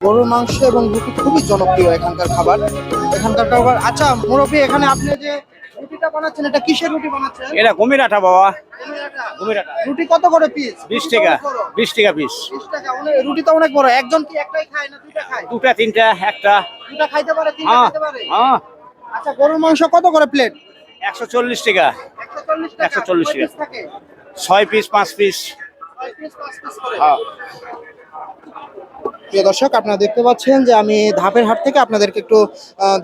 গরুর মাংস এবং রুটি খুবই জনপ্রিয় এখানকার খাবার। আচ্ছা মুরব্বী, এখানে আপনি যে রুটিটা বানাচ্ছেন, এটা কিসের রুটি বানাচ্ছেন? এটা কুমির আঠা বাবা। কুমির আঠা রুটি কত করে পিস? 20 টাকা। 20 টাকা পিস। 20 টাকা। রুটি তো অনেক বড়। একজন কি একটাই খায় না দুইটা খায়? দুটা তিনটা একটা। দুটা খাইতে পারে, তিনটা হ্যাঁ খাইতে পারে। হ্যাঁ। আচ্ছা গরুর মাংস কত করে প্লেট? 140 টাকা। 140 টাকা। 140 কয় টাকা। পিস থাকে? 6 পিস 5 পিস। 6 পিস 5 পিস করে। হ্যাঁ। প্রিয় দর্শক, আপনারা দেখতে পাচ্ছেন যে আমি ধাপের হাট থেকে আপনাদেরকে একটু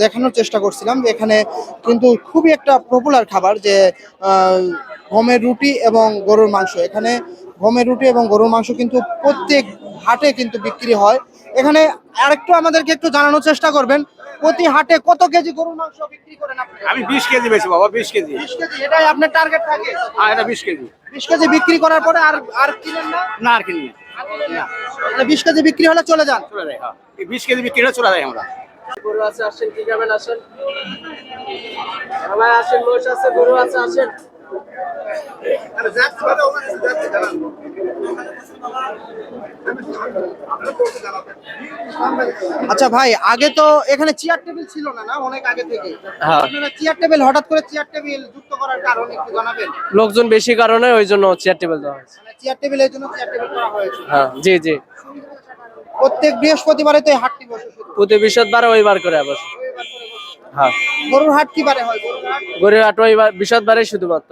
দেখানোর চেষ্টা করছিলাম যে এখানে কিন্তু খুবই একটা পপুলার খাবার যে গমের রুটি এবং গরুর মাংস। এখানে গমের রুটি এবং গরুর মাংস কিন্তু প্রত্যেক হাটে কিন্তু বিক্রি হয়। এখানে আরেকটু আমাদেরকে একটু জানানোর চেষ্টা করবেন, প্রতি হাটে কত কেজি গরুর মাংস বিক্রি করেন আপনি? আমি 20 কেজি বেশি বাবা, 20 কেজি। 20 কেজি, এটাই আপনার টার্গেট থাকে? হ্যাঁ, এটা 20 কেজি। 20 কেজি বিক্রি করার পরে আর কিনেন না? না আর কিনি না। 20 কেজি বিক্রি হলে চলে যান? চলে যায়। হ্যাঁ, এই 20 কেজি বিক্রি হলে চলে যায় আমরা। গরু আছে, আসেন, কি খাবেন আসেন। সবাই আসেন, মোষ আছে, গরু আছে, আসেন। আচ্ছা ভাই, আগে তো এখানে চেয়ার টেবিল ছিল না, না অনেক আগে থেকে? হ্যাঁ। আপনারা চেয়ার টেবিল হঠাৎ করে চেয়ার টেবিল যুক্ত করার কারণ একটু জানাবেন? লোকজন বেশি কারণে ওই জন্য চেয়ার টেবিল দেওয়া হয়েছে। মানে চেয়ার টেবিলের জন্য চেয়ার টেবিল করা হয়েছে। হ্যাঁ, জি জি। প্রত্যেক বৃহস্পতিবারে তো এই হাটটি বসে শুধু? প্রতি বৃহস্পতিবারে ওই বার করে অবশ্য। রবিবার করে বসে। হ্যাঁ, গরুর হাট কি বারে হয়? গরুর হাট গরুর হাট ওই বৃহস্পতিবারে শুধুমাত্র।